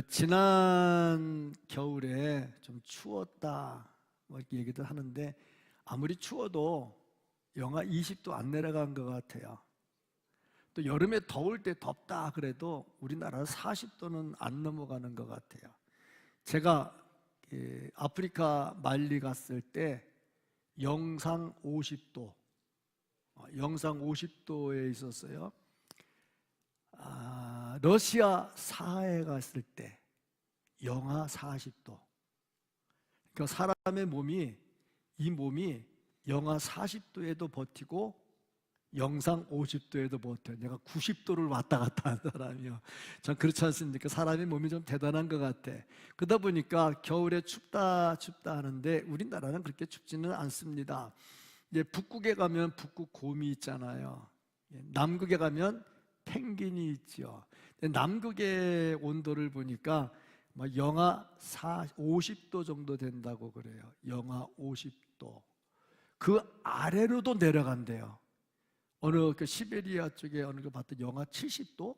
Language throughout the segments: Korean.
지난 겨울에 좀 추웠다 뭐 이렇게 얘기들 하는데 아무리 추워도 영하 20도 안 내려간 것 같아요. 또 여름에 더울 때 덥다 그래도 우리나라는 40도는 안 넘어가는 것 같아요. 제가 아프리카 말리 갔을 때 영상 50도, 영상 50도에 있었어요. 러시아 사하에 갔을 때 영하 40도. 그러니까 사람의 몸이, 이 몸이 영하 40도에도 버티고 영상 50도에도 버텨요. 내가 90도를 왔다 갔다 하는 사람이요. 전 그렇지 않습니까? 사람의 몸이 좀 대단한 것 같아. 그러다 보니까 겨울에 춥다 하는데 우리나라는 그렇게 춥지는 않습니다. 이제 북극에 가면 북극 곰이 있잖아요. 남극에 가면 펭귄이 있죠. 남극의 온도를 보니까 영하 50도 정도 된다고 그래요. 영하 50도. 그 아래로도 내려간대요. 어느 시베리아 쪽에 어느 거 봤더니 영하 70도?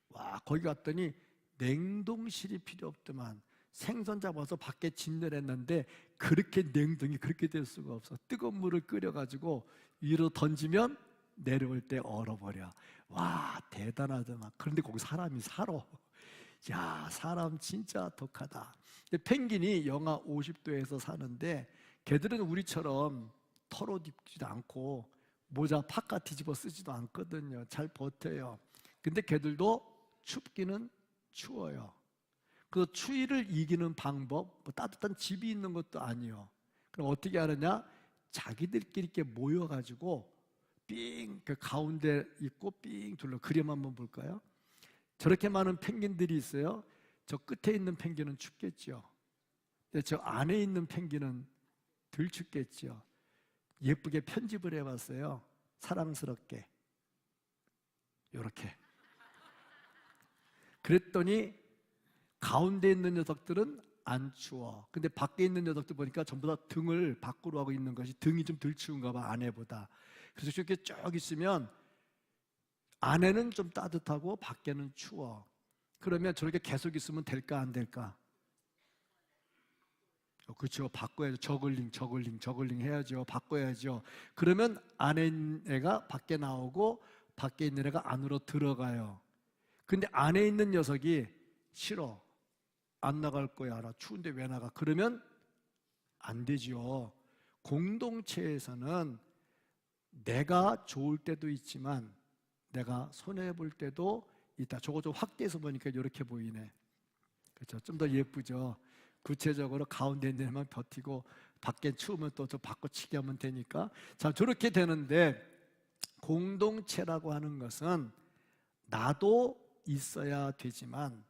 와, 거기 갔더니 냉동실이 필요 없더만. 생선 잡아서 밖에 진열했는데 그렇게 냉동이 그렇게 될 수가 없어. 뜨거운 물을 끓여가지고 위로 던지면 내려올 때 얼어버려. 와, 대단하더만. 그런데 거기 사람이 살아. 야, 사람 진짜 독하다. 근데 펭귄이 영하 50도에서 사는데 걔들은 우리처럼 털옷 입지도 않고 모자 파카 뒤집어 쓰지도 않거든요. 잘 버텨요. 근데 걔들도 춥기는 추워요. 그 추위를 이기는 방법, 따뜻한 집이 있는 것도 아니요. 그럼 어떻게 하느냐? 자기들끼리 이렇게 모여가지고 삥, 그 가운데 있고 삥 둘러. 그림 한번 볼까요? 저렇게 많은 펭귄들이 있어요. 저 끝에 있는 펭귄은 춥겠죠. 근데 저 안에 있는 펭귄은 덜 춥겠죠. 예쁘게 편집을 해봤어요. 사랑스럽게 이렇게. 그랬더니 가운데 있는 녀석들은 안 추워. 근데 밖에 있는 녀석들 보니까 전부 다 등을 밖으로 하고 있는 것이 등이 좀 덜 추운가 봐, 안에보다. 그래서 이렇게 쭉 있으면 안에는 좀 따뜻하고 밖에는 추워. 그러면 저렇게 계속 있으면 될까 안 될까? 그렇죠. 바꿔야죠. 저글링 해야죠. 바꿔야죠. 그러면 안에 있는 애가 밖에 나오고 밖에 있는 애가 안으로 들어가요. 근데 안에 있는 녀석이 싫어. 안 나갈 거야. 알아. 추운데 왜 나가? 그러면 안 되죠. 공동체에서는 내가 좋을 때도 있지만 내가 손해볼 때도 있다. 저거 좀 확대해서 보니까 이렇게 보이네. 그렇죠. 좀 더 예쁘죠. 구체적으로 가운데 있는 애만 버티고 밖에 추우면 또 저 바꿔치기 하면 되니까. 자, 저렇게 되는데 공동체라고 하는 것은 나도 있어야 되지만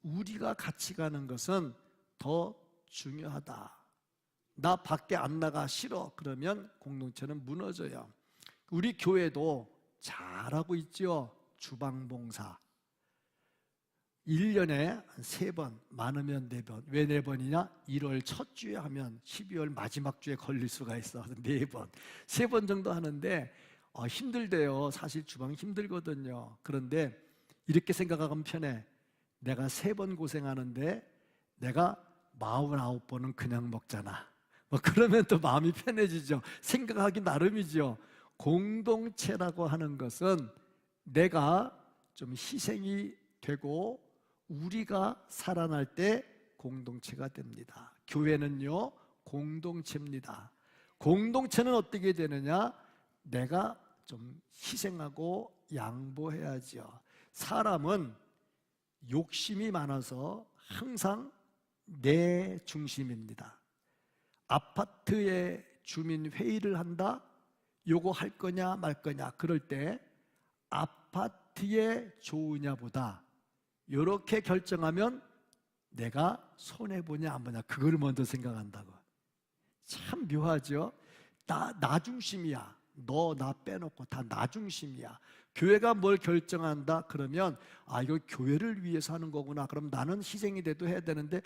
우리가 같이 가는 것은 더 중요하다. 나 밖에 안 나가 싫어. 그러면 공동체는 무너져요. 우리 교회도 잘하고 있죠. 주방봉사 1년에 한 3번, 많으면 4번. 왜 4번이냐? 1월 첫 주에 하면 12월 마지막 주에 걸릴 수가 있어. 4번, 3번 정도 하는데 힘들대요. 사실 주방 힘들거든요. 그런데 이렇게 생각하면 편해. 내가 3번 고생하는데 내가 49번은 그냥 먹잖아. 그러면 또 마음이 편해지죠. 생각하기 나름이죠. 공동체라고 하는 것은 내가 좀 희생이 되고 우리가 살아날 때 공동체가 됩니다. 교회는요, 공동체입니다. 공동체는 어떻게 되느냐? 내가 좀 희생하고 양보해야죠. 사람은 욕심이 많아서 항상 내 중심입니다. 아파트에 주민 회의를 한다? 요거 할 거냐 말 거냐. 그럴 때 아파트에 좋으냐보다 이렇게 결정하면 내가 손해보냐 안 보냐 그걸 먼저 생각한다고. 참 묘하죠. 나 중심이야. 너 나 빼놓고 다 나 중심이야. 교회가 뭘 결정한다 그러면 이거 교회를 위해서 하는 거구나. 그럼 나는 희생이 돼도 해야 되는데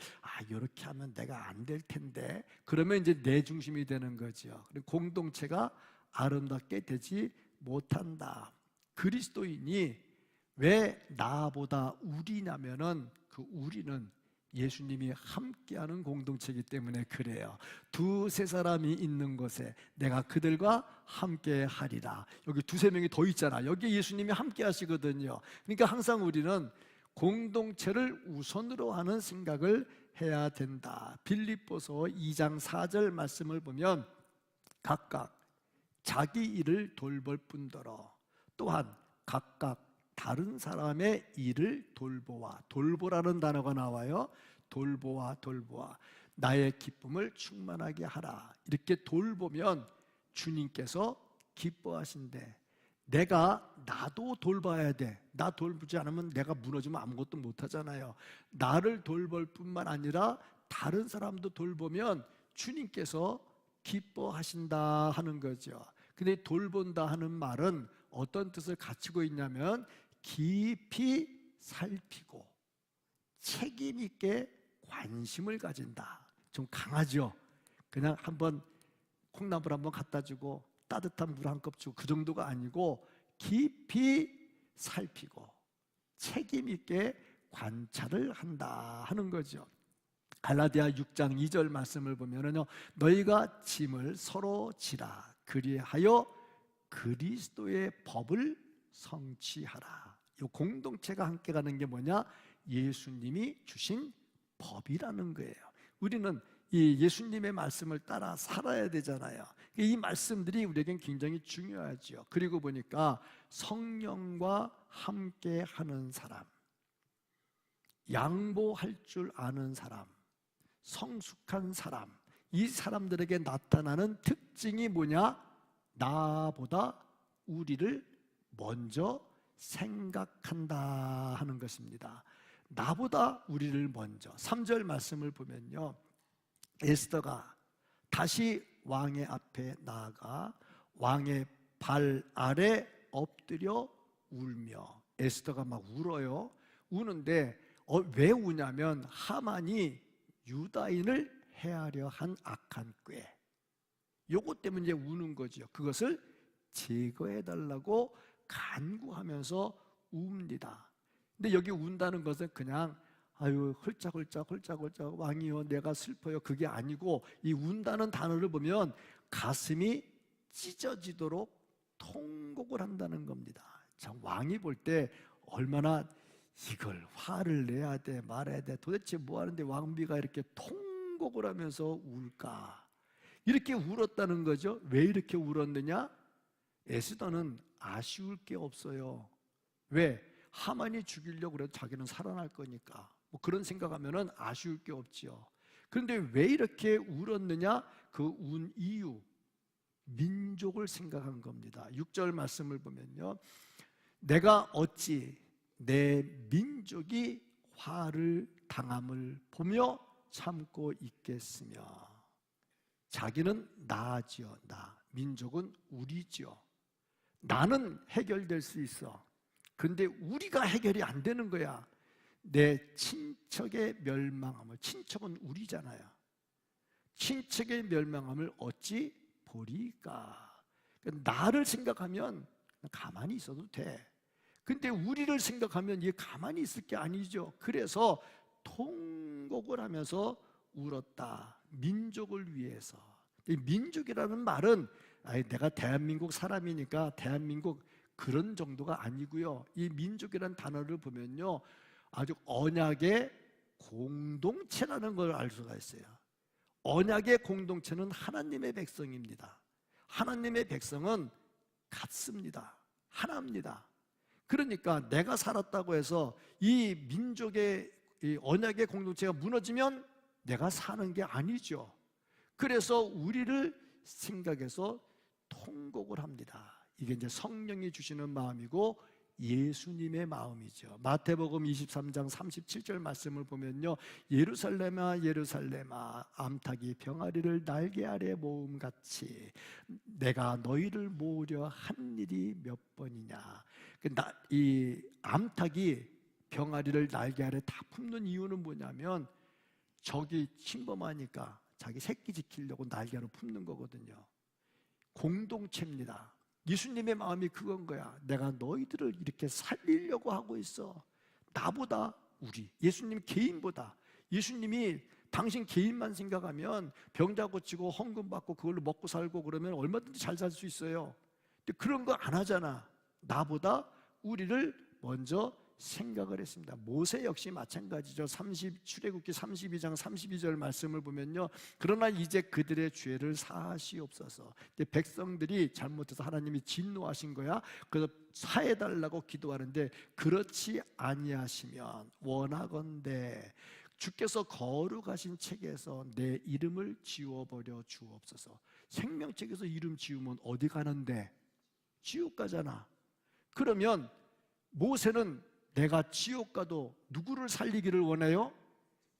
이렇게 하면 내가 안 될 텐데. 그러면 이제 내 중심이 되는 거죠. 공동체가 아름답게 되지 못한다. 그리스도인이 왜 나보다 우리냐면은 그 우리는 예수님이 함께하는 공동체이기 때문에 그래요. 두세 사람이 있는 곳에 내가 그들과 함께 하리라. 여기 두세 명이 더 있잖아. 여기 예수님이 함께 하시거든요. 그러니까 항상 우리는 공동체를 우선으로 하는 생각을 해야 된다. 빌립보서 2장 4절 말씀을 보면 각각 자기 일을 돌볼 뿐더러 또한 각각 다른 사람의 일을 돌보아, 돌보라는 단어가 나와요. 돌보아 나의 기쁨을 충만하게 하라. 이렇게 돌보면 주님께서 기뻐하신대. 나도 돌봐야 돼. 나 돌보지 않으면 내가 무너지면 아무것도 못하잖아요. 나를 돌볼 뿐만 아니라 다른 사람도 돌보면 주님께서 기뻐하신다 하는 거죠. 근데 돌본다 하는 말은 어떤 뜻을 갖추고 있냐면 깊이 살피고 책임 있게 관심을 가진다. 좀 강하죠. 그냥 한번 콩나물 한번 갖다 주고 따뜻한 물 한 컵 주고 그 정도가 아니고 깊이 살피고 책임 있게 관찰을 한다 하는 거죠. 갈라디아 6장 2절 말씀을 보면은요, 너희가 짐을 서로 지라 그리하여 그리스도의 법을 성취하라. 이 공동체가 함께 가는 게 뭐냐? 예수님이 주신 법이라는 거예요. 우리는 이 예수님의 말씀을 따라 살아야 되잖아요. 이 말씀들이 우리에겐 굉장히 중요하죠. 그리고 보니까 성령과 함께 하는 사람, 양보할 줄 아는 사람, 성숙한 사람, 이 사람들에게 나타나는 특징이 뭐냐? 나보다 우리를 먼저 생각한다 하는 것입니다. 나보다 우리를 먼저. 3절 말씀을 보면요, 에스더가 다시 왕의 앞에 나아가 왕의 발 아래 엎드려 울며, 에스더가 막 울어요. 우는데 왜 우냐면 하만이 유다인을 해하려 한 악한 꾀, 요것 때문에 이제 우는 거죠. 그것을 제거해달라고 간구하면서 웁니다. 근데 여기 운다는 것은 그냥 아유 홀짝홀짝 왕이여 내가 슬퍼요, 그게 아니고 이 운다는 단어를 보면 가슴이 찢어지도록 통곡을 한다는 겁니다. 참, 왕이 볼 때 얼마나 이걸 화를 내야 돼 말아야 돼, 도대체 뭐 하는데 왕비가 이렇게 통곡을 하면서 울까? 이렇게 울었다는 거죠. 왜 이렇게 울었느냐? 에스더는 아쉬울 게 없어요. 왜? 하만이 죽이려고 그래도 자기는 살아날 거니까 뭐 그런 생각하면은 아쉬울 게 없지요. 그런데 왜 이렇게 울었느냐? 그 운 이유, 민족을 생각한 겁니다. 6절 말씀을 보면요, 내가 어찌 내 민족이 화를 당함을 보며 참고 있겠으며. 자기는 나지요. 민족은 우리지요. 나는 해결될 수 있어. 근데 우리가 해결이 안 되는 거야. 내 친척의 멸망함을, 친척은 우리잖아요. 친척의 멸망함을 어찌 보리까? 나를 생각하면 가만히 있어도 돼. 근데 우리를 생각하면 이게 가만히 있을 게 아니죠. 그래서 통곡을 하면서 울었다. 민족을 위해서. 이 민족이라는 말은 내가 대한민국 사람이니까 대한민국 그런 정도가 아니고요. 이 민족이라는 단어를 보면요, 아주 언약의 공동체라는 걸 알 수가 있어요. 언약의 공동체는 하나님의 백성입니다. 하나님의 백성은 같습니다. 하나입니다. 그러니까 내가 살았다고 해서 이 민족의 이 언약의 공동체가 무너지면 내가 사는 게 아니죠. 그래서 우리를 생각해서 통곡을 합니다. 이게 이제 성령이 주시는 마음이고 예수님의 마음이죠. 마태복음 23장 37절 말씀을 보면요, 예루살렘아 예루살렘아 암탉이 병아리를 날개 아래 모음같이 내가 너희를 모으려 한 일이 몇 번이냐. 이 암탉이 병아리를 날개 아래 다 품는 이유는 뭐냐면 적이 침범하니까 자기 새끼 지키려고 날개로 품는 거거든요. 공동체입니다. 예수님의 마음이 그건 거야. 내가 너희들을 이렇게 살리려고 하고 있어. 나보다 우리. 예수님 개인보다. 예수님이 당신 개인만 생각하면 병자 고치고 헌금 받고 그걸로 먹고 살고 그러면 얼마든지 잘 살 수 있어요. 근데 그런 거 안 하잖아. 나보다 우리를 먼저 생각을 했습니다. 모세 역시 마찬가지죠. 출애굽기 32장 32절 말씀을 보면요, 그러나 이제 그들의 죄를 사하시옵소서. 백성들이 잘못해서 하나님이 진노하신 거야. 그래서 사해달라고 기도하는데, 그렇지 아니하시면 원하건대 주께서 거룩하신 책에서 내 이름을 지워버려 주옵소서. 생명책에서 이름 지우면 어디 가는데? 지옥 가잖아. 그러면 모세는 내가 지옥 가도 누구를 살리기를 원해요?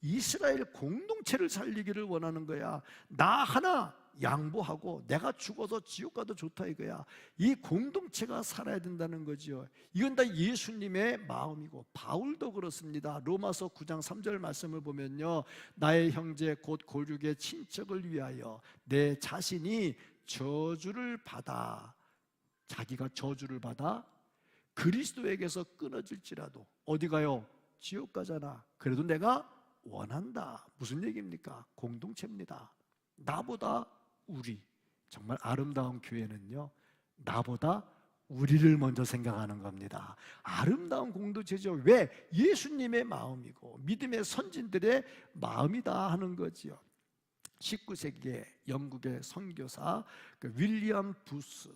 이스라엘 공동체를 살리기를 원하는 거야. 나 하나 양보하고 내가 죽어서 지옥 가도 좋다 이거야. 이 공동체가 살아야 된다는 거죠. 이건 다 예수님의 마음이고, 바울도 그렇습니다. 로마서 9장 3절 말씀을 보면요, 나의 형제 곧 고륙의 친척을 위하여 내 자신이 저주를 받아, 자기가 저주를 받아 그리스도에게서 끊어질지라도 어디 가요? 지옥 가잖아. 그래도 내가 원한다. 무슨 얘기입니까? 공동체입니다. 나보다 우리. 정말 아름다운 교회는요, 나보다 우리를 먼저 생각하는 겁니다. 아름다운 공동체죠. 왜? 예수님의 마음이고 믿음의 선진들의 마음이다 하는 거지요. 19세기에 영국의 선교사 윌리엄 부스,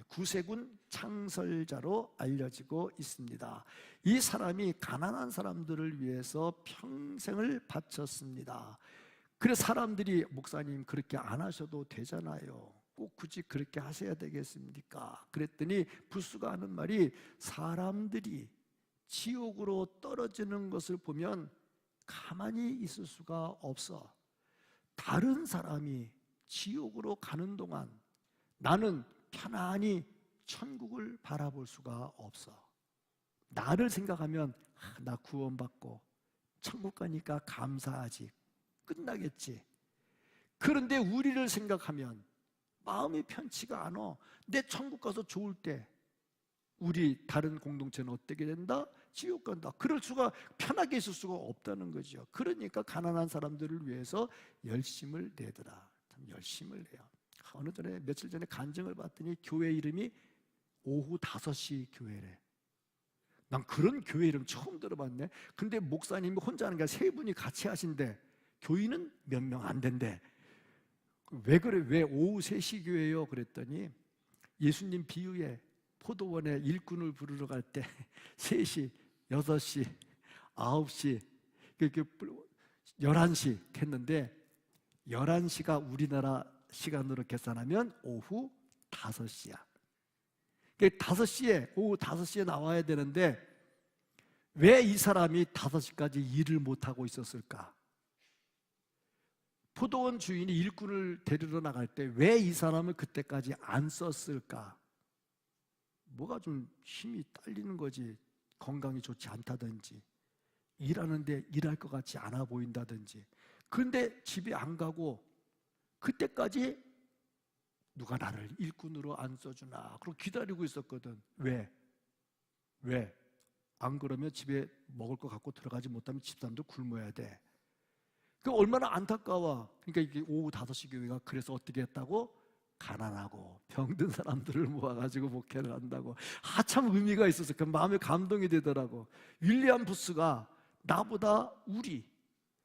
구세군 창설자로 알려지고 있습니다. 이 사람이 가난한 사람들을 위해서 평생을 바쳤습니다. 그래서 사람들이 목사님 그렇게 안 하셔도 되잖아요. 꼭 굳이 그렇게 하셔야 되겠습니까? 그랬더니 부스가 하는 말이, 사람들이 지옥으로 떨어지는 것을 보면 가만히 있을 수가 없어. 다른 사람이 지옥으로 가는 동안 나는 편안히 천국을 바라볼 수가 없어. 나를 생각하면 나 구원받고 천국 가니까 감사하지, 끝나겠지. 그런데 우리를 생각하면 마음이 편치가 않아. 내 천국 가서 좋을 때 우리 다른 공동체는 어떻게 된다? 지옥 간다. 그럴 수가, 편하게 있을 수가 없다는 거죠. 그러니까 가난한 사람들을 위해서 열심을 내더라. 참 열심을 내요. 어느 전에 며칠 전에 간증을 받더니 교회 이름이 오후 5시 교회래. 난 그런 교회 이름 처음 들어봤네. 근데 목사님이 혼자 하는 게 세 분이 같이 하신대. 교인은 몇 명 안 된대. 왜 그래? 왜 오후 3시 교회요? 그랬더니 예수님 비유에 포도원에 일꾼을 부르러 갈 때 3시, 6시, 9시, 11시 했는데 11시가 우리나라 시간으로 계산하면 오후 5시야. 5시에, 오후 5시에 나와야 되는데 왜 이 사람이 5시까지 일을 못하고 있었을까? 포도원 주인이 일꾼을 데리러 나갈 때 왜 이 사람을 그때까지 안 썼을까? 뭐가 좀 힘이 딸리는 거지. 건강이 좋지 않다든지, 일하는데 일할 것 같지 않아 보인다든지. 그런데 집에 안 가고 그때까지 누가 나를 일꾼으로 안 써주나 그러고 기다리고 있었거든. 왜? 안 그러면 집에 먹을 거 갖고 들어가지 못하면 집사람도 굶어야 돼. 그 얼마나 안타까워. 그러니까 이게 오후 5시 교회가 그래서 어떻게 했다고? 가난하고 병든 사람들을 모아가지고 목회를 한다고. 참 의미가 있어서 그 마음에 감동이 되더라고. 윌리엄 부스가 나보다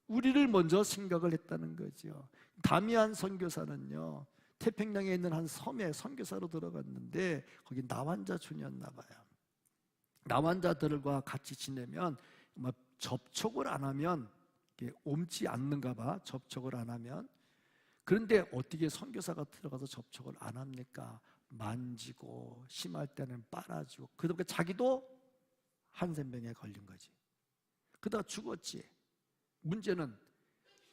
우리를 먼저 생각을 했다는 거죠. 다미안 선교사는요, 태평양에 있는 한 섬에 선교사로 들어갔는데 거기 나환자촌이었나 봐요. 나환자들과 같이 지내면 접촉을 안 하면 옮지 않는가 봐. 접촉을 안 하면. 그런데 어떻게 선교사가 들어가서 접촉을 안 합니까? 만지고, 심할 때는 빨아주고. 그러니까 자기도 한센병에 걸린 거지. 그러다가 죽었지. 문제는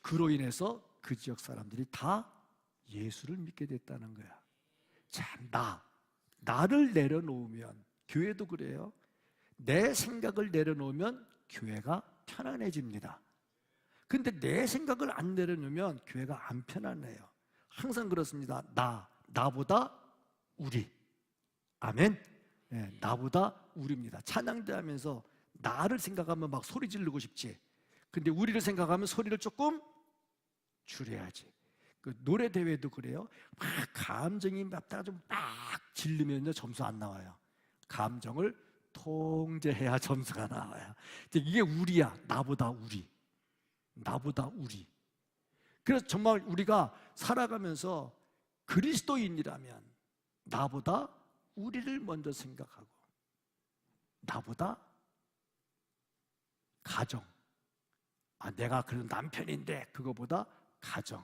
그로 인해서 그 지역 사람들이 다 예수를 믿게 됐다는 거야. 참, 나를 내려놓으면, 교회도 그래요. 내 생각을 내려놓으면 교회가 편안해집니다. 근데 내 생각을 안 내려놓으면 교회가 안 편안해요. 항상 그렇습니다. 나보다 우리. 아멘. 네, 나보다 우리입니다. 찬양대 하면서 나를 생각하면 막 소리 지르고 싶지. 근데 우리를 생각하면 소리를 조금 줄여야지. 그 노래 대회도 그래요. 막 감정이 막 좀 막 질르면요 점수 안 나와요. 감정을 통제해야 점수가 나와요. 이게 우리야. 나보다 우리. 나보다 우리. 그래서 정말 우리가 살아가면서 그리스도인이라면 나보다 우리를 먼저 생각하고, 나보다 가정, 내가 그래도 남편인데 그거보다 가정,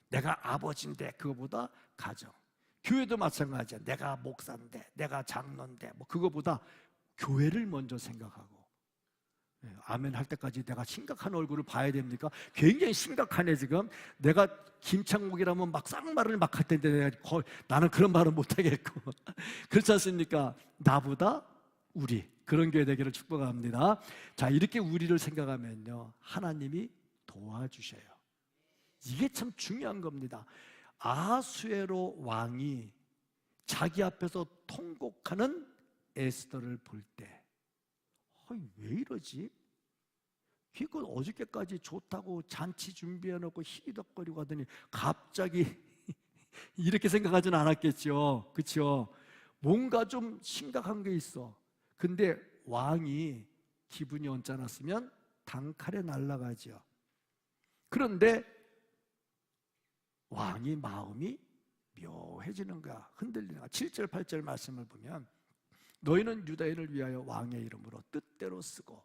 내가 아버지인데 그거보다 가정, 교회도 마찬가지야. 내가 목사인데, 내가 장로인데 뭐 그거보다 교회를 먼저 생각하고. 아멘 할 때까지 내가 심각한 얼굴을 봐야 됩니까? 굉장히 심각하네 지금. 내가 김창목이라면 막 쌍말을 막 할 텐데 나는 그런 말은 못하겠고 그렇지 않습니까? 나보다 우리, 그런 교회 되기를 축복합니다. 자, 이렇게 우리를 생각하면요 하나님이 도와주셔요. 이게 참 중요한 겁니다. 아수에로 왕이 자기 앞에서 통곡하는 에스더를 볼 때 왜 이러지? 이거 어저께까지 좋다고 잔치 준비해놓고 희덕거리고 하더니 갑자기 이렇게 생각하진 않았겠죠. 그렇죠? 뭔가 좀 심각한 게 있어. 근데 왕이 기분이 언짢았으면 단칼에 날아가죠. 그런데 왕이 마음이 묘해지는 거야. 흔들리는 거야. 7절 8절 말씀을 보면 너희는 유다인을 위하여 왕의 이름으로 뜻대로 쓰고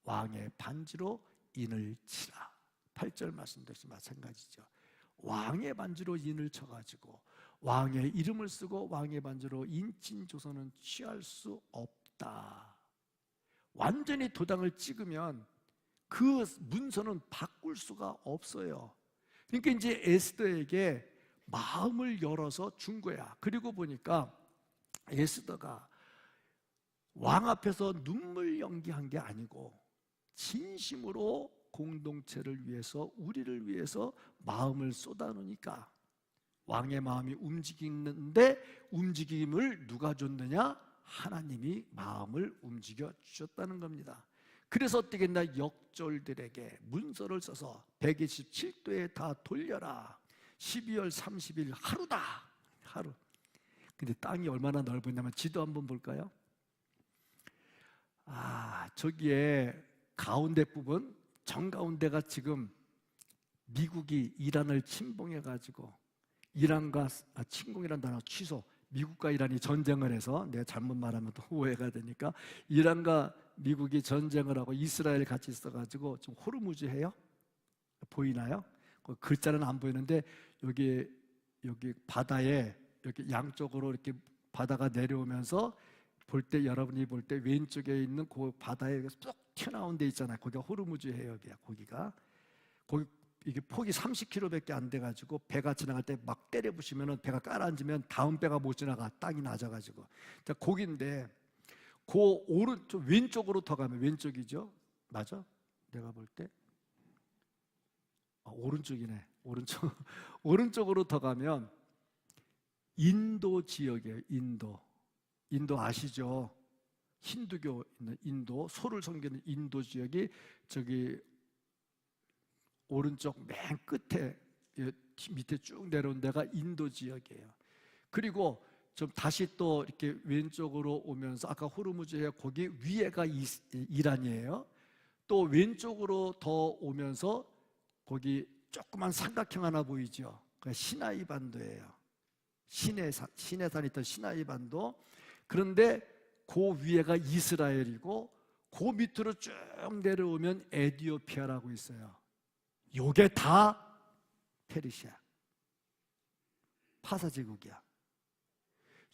왕의 반지로 인을 치라. 8절 말씀도 마찬가지죠. 왕의 반지로 인을 쳐가지고 왕의 이름을 쓰고 왕의 반지로 인친 조선은 취할 수 없다. 완전히 도장을 찍으면 그 문서는 바꿀 수가 없어요. 그러니까 이제 에스더에게 마음을 열어서 준 거야. 그리고 보니까 에스더가 왕 앞에서 눈물 연기한 게 아니고 진심으로 공동체를 위해서, 우리를 위해서 마음을 쏟아놓으니까 왕의 마음이 움직이는데 움직임을 누가 줬느냐? 하나님이 마음을 움직여 주셨다는 겁니다. 그래서 어떻게 했나? 역졸들에게 문서를 써서 127도에 다 돌려라. 12월 30일 하루다. 하루. 근데 땅이 얼마나 넓었냐면 지도 한번 볼까요? 저기에 가운데 부분, 정가운데가 지금 미국이 이란을 침공해가지고 이란과 침공이라는 단어 취소. 미국과 이란이 전쟁을 해서, 내가 잘못 말하면 또 오해가 되니까, 이란과 미국이 전쟁을 하고 이스라엘 같이 있어가지고 좀 호르무즈해요. 보이나요? 그 글자는 안 보이는데 여기 바다에 이렇게 양쪽으로 이렇게 바다가 내려오면서 볼 때, 여러분이 볼 때 왼쪽에 있는 그 바다에 쏙 튀어나온 데 있잖아요. 거기가 호르무즈 해역이야. 거기 이게 폭이 30km밖에 안 돼가지고 배가 지나갈 때 막 때려 부시면은 배가 깔아앉으면 다음 배가 못 지나가. 땅이 낮아가지고. 자, 거긴데 그 오른쪽 왼쪽으로 더 가면, 왼쪽이죠? 맞아? 내가 볼 때 오른쪽이네. 오른쪽으로 더 가면 인도 지역이에요. 인도 아시죠? 힌두교 있는 인도, 소를 섬기는 인도 지역이 저기 오른쪽 맨 끝에 밑에 쭉 내려온 데가 인도 지역이에요. 그리고 좀 다시 또 이렇게 왼쪽으로 오면서 아까 호르무즈에 거기 위에가 이란이에요. 또 왼쪽으로 더 오면서 거기 조그만 삼각형 하나 보이죠? 그게 시나이 반도예요. 시내산이 있던 시나이 반도. 그런데 그 위에가 이스라엘이고 그 밑으로 쭉 내려오면 에티오피아라고 있어요. 요게 다 페르시아, 파사제국이야.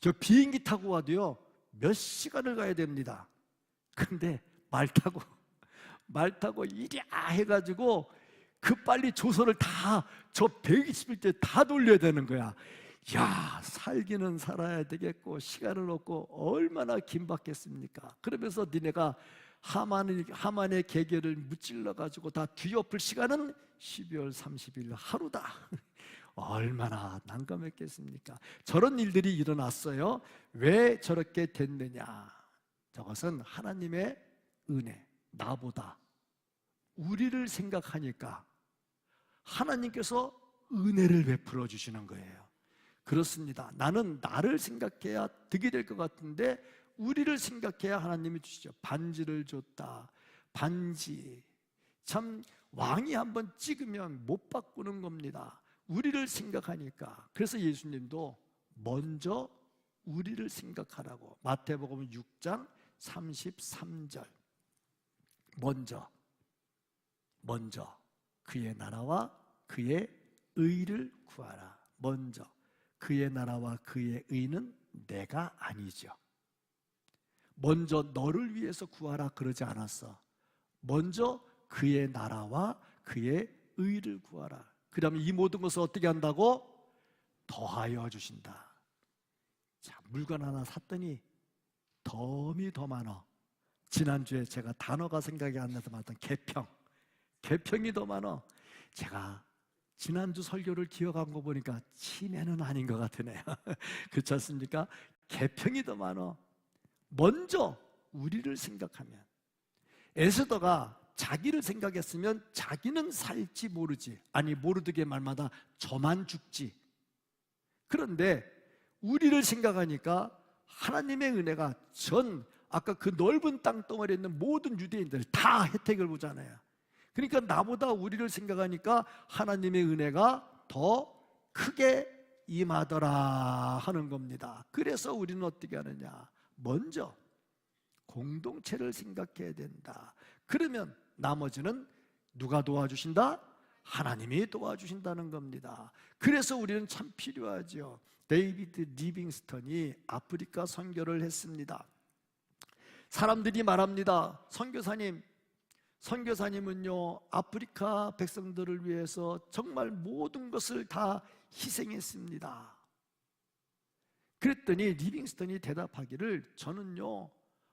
저 비행기 타고 와도요 몇 시간을 가야 됩니다. 근데 말 타고 이리야 해가지고 그 빨리 조선을 다 저 120일째 다 돌려야 되는 거야. 야, 살기는 살아야 되겠고 시간은 없고 얼마나 긴박했습니까? 그러면서 니네가 하만의 계계를 무찔러 가지고 다 뒤엎을 시간은 12월 30일 하루다. 얼마나 난감했겠습니까? 저런 일들이 일어났어요. 왜 저렇게 됐느냐? 저것은 하나님의 은혜, 나보다 우리를 생각하니까 하나님께서 은혜를 베풀어 주시는 거예요. 그렇습니다. 나는 나를 생각해야 득이 될 것 같은데 우리를 생각해야 하나님이 주시죠. 반지를 줬다. 반지. 참 왕이 한번 찍으면 못 바꾸는 겁니다. 우리를 생각하니까. 그래서 예수님도 먼저 우리를 생각하라고. 마태복음 6장 33절. 먼저 그의 나라와 그의 의를 구하라. 먼저 그의 나라와 그의 의는 내가 아니죠. 먼저 너를 위해서 구하라 그러지 않았어. 먼저 그의 나라와 그의 의를 구하라. 그러면 이 모든 것을 어떻게 한다고? 더하여 주신다. 자, 물건 하나 샀더니 덤이 더 많아. 지난주에 제가 단어가 생각이 안 나서 말했던 개평이 더 많아. 제가 지난주 설교를 기억한 거 보니까 치매는 아닌 것 같으네요. 그렇지 않습니까? 개평이 더 많아. 먼저 우리를 생각하면, 에스더가 자기를 생각했으면 자기는 살지 모르지, 아니 모르드게 말마다 저만 죽지. 그런데 우리를 생각하니까 하나님의 은혜가 아까 그 넓은 땅덩어리에 있는 모든 유대인들 다 혜택을 보잖아요. 그러니까 나보다 우리를 생각하니까 하나님의 은혜가 더 크게 임하더라 하는 겁니다. 그래서 우리는 어떻게 하느냐? 먼저 공동체를 생각해야 된다. 그러면 나머지는 누가 도와주신다? 하나님이 도와주신다는 겁니다. 그래서 우리는 참 필요하죠. 데이비드 리빙스턴이 아프리카 선교를 했습니다. 사람들이 말합니다. 선교사님은요 아프리카 백성들을 위해서 정말 모든 것을 다 희생했습니다. 그랬더니 리빙스턴이 대답하기를, 저는요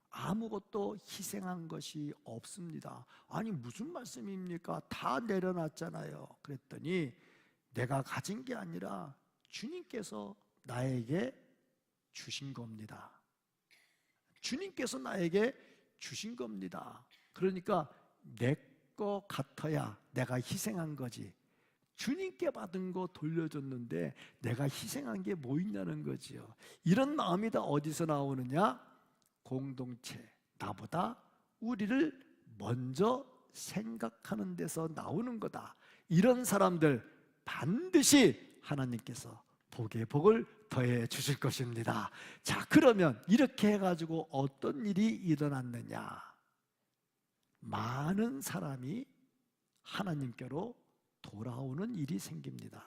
아무것도 희생한 것이 없습니다. 아니 무슨 말씀입니까? 다 내려놨잖아요. 그랬더니 내가 가진 게 아니라 주님께서 나에게 주신 겁니다. 주님께서 나에게 주신 겁니다. 그러니까 내 거 같아야 내가 희생한 거지. 주님께 받은 거 돌려줬는데 내가 희생한 게 뭐 있냐는 거지요. 이런 마음이 다 어디서 나오느냐? 공동체, 나보다 우리를 먼저 생각하는 데서 나오는 거다. 이런 사람들 반드시 하나님께서 복에 복을 더해 주실 것입니다. 자, 그러면 이렇게 해가지고 어떤 일이 일어났느냐? 많은 사람이 하나님께로 돌아오는 일이 생깁니다.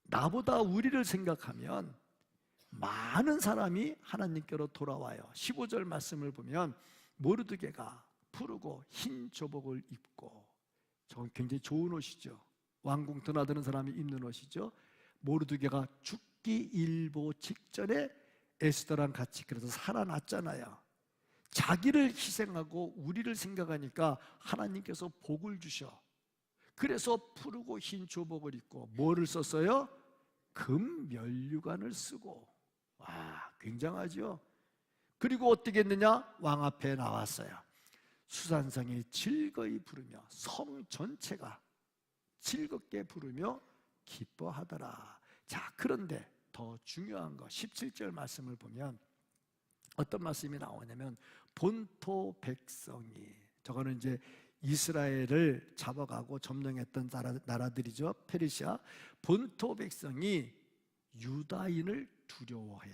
나보다 우리를 생각하면 많은 사람이 하나님께로 돌아와요. 15절 말씀을 보면 모르드게가 푸르고 흰 조복을 입고, 저건 굉장히 좋은 옷이죠. 왕궁 드나드는 사람이 입는 옷이죠. 모르드게가 죽기 일보 직전에 에스더랑 같이 그래서 살아났잖아요. 자기를 희생하고 우리를 생각하니까 하나님께서 복을 주셔. 그래서 푸르고 흰 조복을 입고 뭐를 썼어요? 금 면류관을 쓰고. 와, 굉장하죠. 그리고 어떻게 했느냐? 왕 앞에 나왔어요. 수산성이 즐거이 부르며, 성 전체가 즐겁게 부르며 기뻐하더라. 자, 그런데 더 중요한 거 17절 말씀을 보면 어떤 말씀이 나오냐면, 본토 백성이, 저거는 이제 이스라엘을 잡아가고 점령했던 나라들이죠. 페르시아. 본토 백성이 유다인을 두려워해.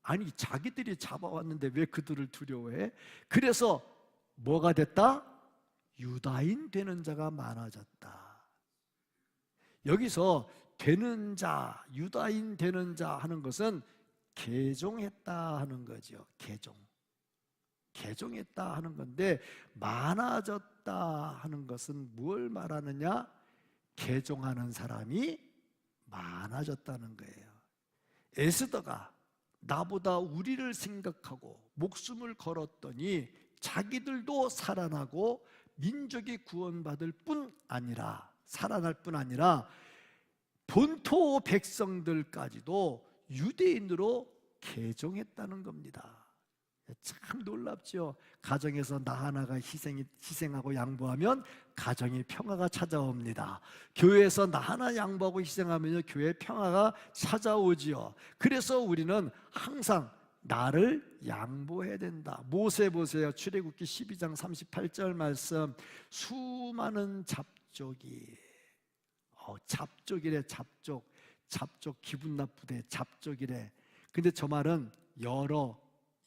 아니 자기들이 잡아왔는데 왜 그들을 두려워해? 그래서 뭐가 됐다? 유다인 되는 자가 많아졌다. 여기서 되는 자, 유다인 되는 자 하는 것은 개종했다 하는 거죠. 개종했다 하는 건데, 많아졌다 하는 것은 뭘 말하느냐? 개종하는 사람이 많아졌다는 거예요. 에스더가 나보다 우리를 생각하고 목숨을 걸었더니 자기들도 살아나고 민족이 구원받을 뿐 아니라, 살아날 뿐 아니라 본토 백성들까지도 유대인으로 개종했다는 겁니다. 참 놀랍죠. 가정에서 나 하나가 희생하고 양보하면 가정의 평화가 찾아옵니다. 교회에서 나 하나 양보하고 희생하면 교회의 평화가 찾아오지요. 그래서 우리는 항상 나를 양보해야 된다. 모세 보세요. 출애굽기 12장 38절 말씀. 수많은 잡족이 잡족이래. 잡족 기분 나쁘대. 잡족이래. 근데 저 말은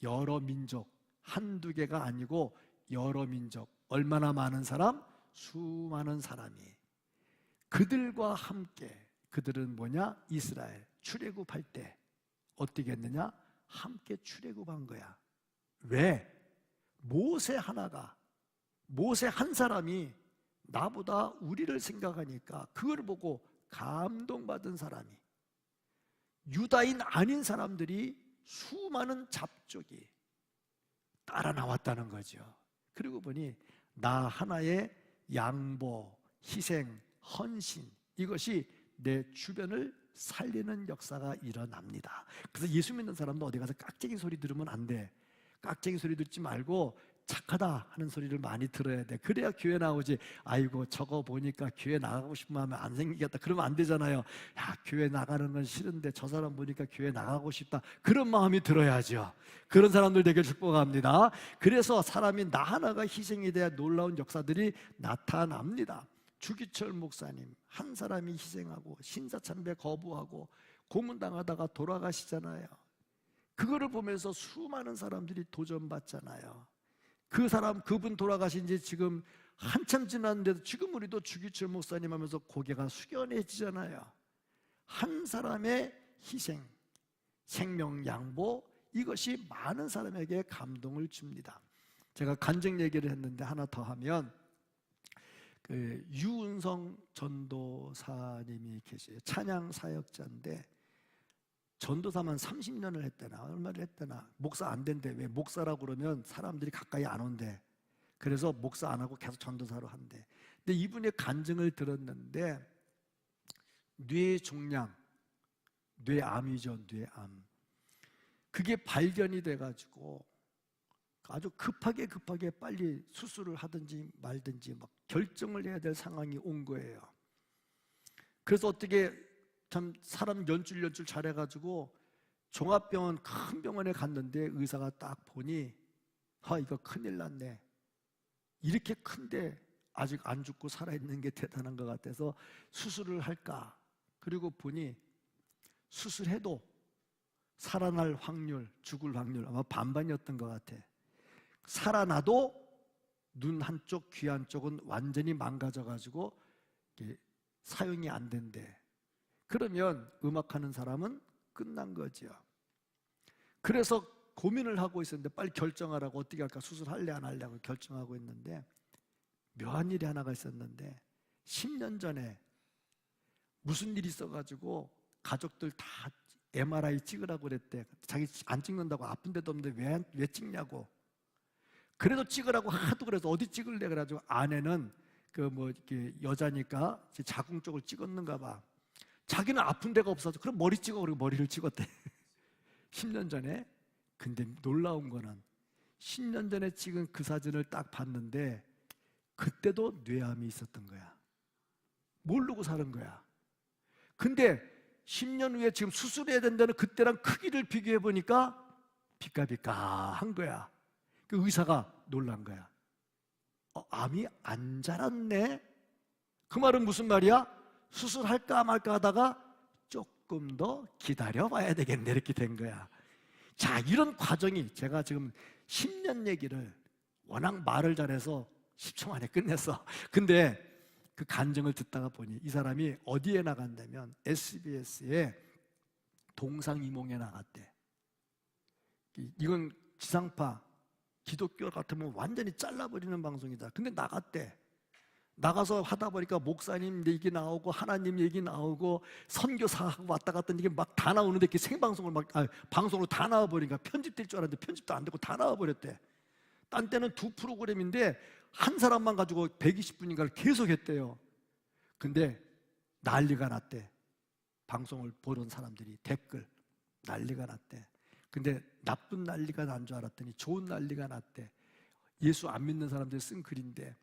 여러 민족, 한두 개가 아니고 여러 민족. 얼마나 많은 사람? 수많은 사람이 그들과 함께. 그들은 뭐냐? 이스라엘 출애굽할 때 어떻게 했느냐? 함께 출애굽한 거야. 왜? 모세 한 사람이 나보다 우리를 생각하니까 그걸 보고 감동받은 사람이, 유다인 아닌 사람들이 수많은 잡족이 따라 나왔다는 거죠. 그리고 보니 나 하나의 양보, 희생, 헌신, 이것이 내 주변을 살리는 역사가 일어납니다. 그래서 예수 믿는 사람도 어디 가서 깍쟁이 소리 들으면 안 돼. 깍쟁이 소리 듣지 말고 착하다 하는 소리를 많이 들어야 돼. 그래야 교회 나오지. 아이고 저거 보니까 교회 나가고 싶은 마음이 안 생기겠다, 그러면 안 되잖아요. 야, 교회 나가는 건 싫은데 저 사람 보니까 교회 나가고 싶다, 그런 마음이 들어야죠. 그런 사람들 되게 축복합니다. 그래서 사람이 나 하나가 희생이 돼야 놀라운 역사들이 나타납니다. 주기철 목사님 한 사람이 희생하고 신사참배 거부하고 고문당하다가 돌아가시잖아요. 그거를 보면서 수많은 사람들이 도전받잖아요. 그분 돌아가신 지 지금 한참 지났는데도 지금 우리도 주기철 목사님 하면서 고개가 숙연해지잖아요. 한 사람의 희생, 생명 양보, 이것이 많은 사람에게 감동을 줍니다. 제가 간증 얘기를 했는데 하나 더 하면, 유은성 전도사님이 계세요. 찬양 사역자인데 전도사만 30년을 했대나 얼마를 했대나. 목사 안 된대. 왜? 목사라고 그러면 사람들이 가까이 안 온대. 그래서 목사 안 하고 계속 전도사로 한대. 근데 이분의 간증을 들었는데 뇌종양, 뇌암이죠. 뇌암. 그게 발견이 돼가지고 아주 급하게 빨리 수술을 하든지 말든지 막 결정을 해야 될 상황이 온 거예요. 그래서 어떻게 참 사람 연줄 잘해가지고 종합병원, 큰 병원에 갔는데 의사가 딱 보니 이거 큰일 났네. 이렇게 큰데 아직 안 죽고 살아있는 게 대단한 것 같아서 수술을 할까. 그리고 보니 수술해도 살아날 확률, 죽을 확률 아마 반반이었던 것 같아. 살아나도 눈 한쪽, 귀 한쪽은 완전히 망가져가지고 사용이 안 된대. 그러면 음악하는 사람은 끝난 거죠. 그래서 고민을 하고 있었는데 빨리 결정하라고, 어떻게 할까, 수술할래 안 할래 하고 결정하고 있는데 묘한 일이 하나가 있었는데 10년 전에 무슨 일이 있어가지고 가족들 다 MRI 찍으라고 그랬대. 자기 안 찍는다고, 아픈 데도 없는데 왜 찍냐고. 그래도 찍으라고 하도 그래서 어디 찍을래 그래가지고 아내는 이렇게 여자니까 자궁 쪽을 찍었는가 봐. 자기는 아픈 데가 없어서 그럼 머리 찍어, 그리고 머리를 찍었대. 10년 전에. 근데 놀라운 거는 10년 전에 찍은 그 사진을 딱 봤는데 그때도 뇌암이 있었던 거야. 모르고 사는 거야. 근데 10년 후에 지금 수술해야 된다는 그때랑 크기를 비교해 보니까 비까비까한 거야. 그 의사가 놀란 거야. 암이 안 자랐네? 그 말은 무슨 말이야? 수술할까 말까 하다가 조금 더 기다려봐야 되겠네, 이렇게 된 거야. 자, 이런 과정이, 제가 지금 10년 얘기를 워낙 말을 잘해서 10초 만에 끝냈어. 근데 그 간증을 듣다가 보니 이 사람이 어디에 나간다면 SBS에 동상이몽에 나갔대. 이건 지상파, 기독교 같으면 완전히 잘라버리는 방송이다. 근데 나갔대. 나가서 하다 보니까 목사님 얘기 나오고 하나님 얘기 나오고 선교사하고 왔다 갔다 이게 막 다 나오는데 이렇게 생방송을 방송으로 다 나와버리니까 편집될 줄 알았는데 편집도 안 되고 다 나와버렸대. 딴 때는 2프로그램인데 한 사람만 가지고 120분인가를 계속 했대요. 근데 난리가 났대. 방송을 보던 사람들이 댓글 난리가 났대. 근데 나쁜 난리가 난 줄 알았더니 좋은 난리가 났대. 예수 안 믿는 사람들이 쓴 글인데,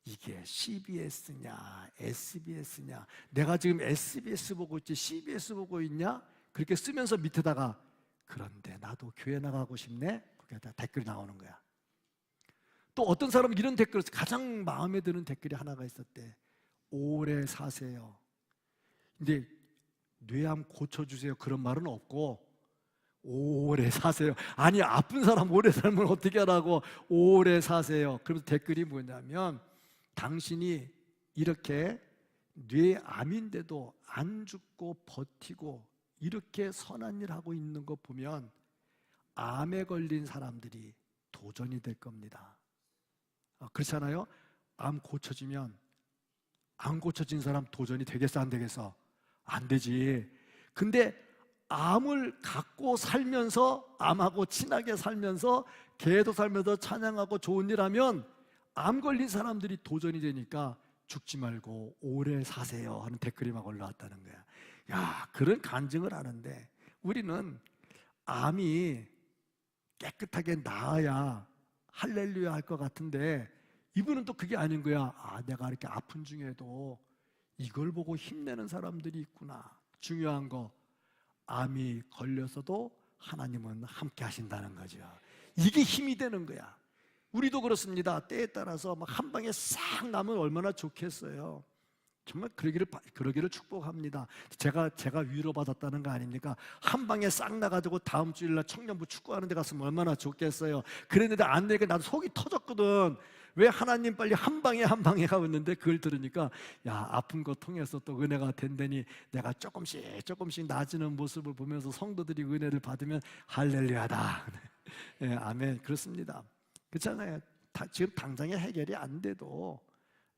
이게 CBS냐 SBS냐, 내가 지금 SBS 보고 있지 CBS 보고 있냐, 그렇게 쓰면서 밑에다가 그런데 나도 교회 나가고 싶네, 거기다 댓글이 나오는 거야. 또 어떤 사람은 이런 댓글, 가장 마음에 드는 댓글이 하나가 있었대. 오래 사세요. 근데 뇌암 고쳐주세요 그런 말은 없고, 오래 사세요. 아니, 아픈 사람 오래 살면 어떻게 하라고 오래 사세요. 그래서 댓글이 뭐냐면, 당신이 이렇게 뇌암인데도 안 죽고 버티고 이렇게 선한 일 하고 있는 거 보면 암에 걸린 사람들이 도전이 될 겁니다. 그렇잖아요? 암 고쳐지면 안 고쳐진 사람 도전이 되겠어 안 되겠어? 안 되지. 근데 암을 갖고 살면서, 암하고 친하게 살면서, 개도 살면서 찬양하고 좋은 일 하면 암 걸린 사람들이 도전이 되니까 죽지 말고 오래 사세요 하는 댓글이 막 올라왔다는 거야. 야, 그런 간증을 하는데 우리는 암이 깨끗하게 나아야 할렐루야 할 것 같은데, 이분은 또 그게 아닌 거야. 아, 내가 이렇게 아픈 중에도 이걸 보고 힘내는 사람들이 있구나. 중요한 거, 암이 걸려서도 하나님은 함께 하신다는 거죠. 이게 힘이 되는 거야. 우리도 그렇습니다. 때에 따라서 막 한 방에 싹 나면 얼마나 좋겠어요. 정말 그러기를 축복합니다. 제가 위로받았다는 거 아닙니까? 한 방에 싹 나가지고 다음 주일날 청년부 축구하는 데 갔으면 얼마나 좋겠어요. 그랬는데 안 되니까 나도 속이 터졌거든. 왜 하나님 빨리 한 방에 하고 있는데, 그걸 들으니까 야, 아픈 거 통해서 또 은혜가 된다니, 내가 조금씩 나아지는 모습을 보면서 성도들이 은혜를 받으면 할렐루야다. 예, 아멘. 그렇습니다. 그렇잖아요. 지금 당장에 해결이 안 돼도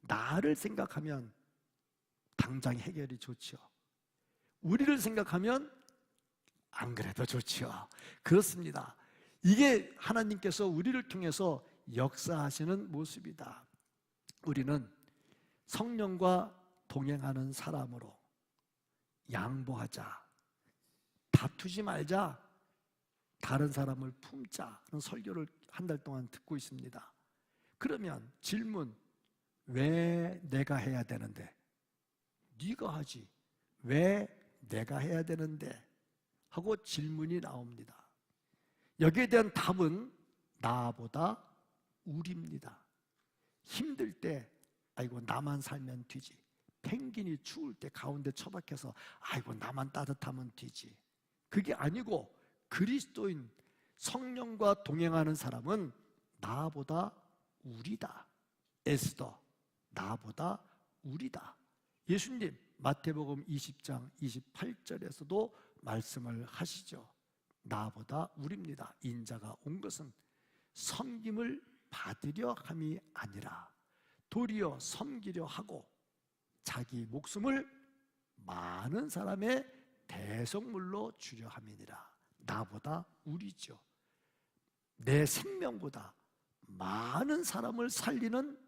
나를 생각하면 당장 해결이 좋죠. 우리를 생각하면 안 그래도 좋죠. 그렇습니다. 이게 하나님께서 우리를 통해서 역사하시는 모습이다. 우리는 성령과 동행하는 사람으로 양보하자, 다투지 말자, 다른 사람을 품자 하는 설교를 한 달 동안 듣고 있습니다. 그러면 질문, 왜 내가 해야 되는데? 네가 하지, 왜 내가 해야 되는데? 하고 질문이 나옵니다. 여기에 대한 답은 나보다 우리입니다. 힘들 때 아이고 나만 살면 되지, 펭귄이 추울 때 가운데 처박혀서 아이고 나만 따뜻하면 되지, 그게 아니고 그리스도인 성령과 동행하는 사람은 나보다 우리다. 에스더, 나보다 우리다. 예수님 마태복음 20장 28절에서도 말씀을 하시죠. 나보다 우리입니다. 인자가 온 것은 섬김을 받으려 함이 아니라 도리어 섬기려 하고 자기 목숨을 많은 사람의 대속물로 주려 함이니라. 나보다 우리죠. 내 생명보다 많은 사람을 살리는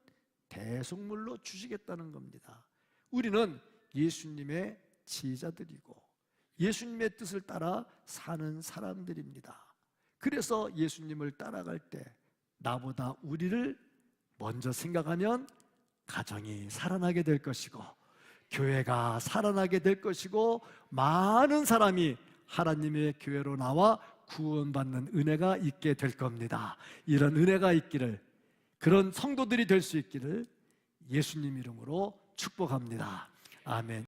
대속물로 주시겠다는 겁니다. 우리는 예수님의 제자들이고 예수님의 뜻을 따라 사는 사람들입니다. 그래서 예수님을 따라갈 때 나보다 우리를 먼저 생각하면 가정이 살아나게 될 것이고, 교회가 살아나게 될 것이고, 많은 사람이 하나님의 교회로 나와 구원받는 은혜가 있게 될 겁니다. 이런 은혜가 있기를, 그런 성도들이 될 수 있기를 예수님 이름으로 축복합니다. 아멘.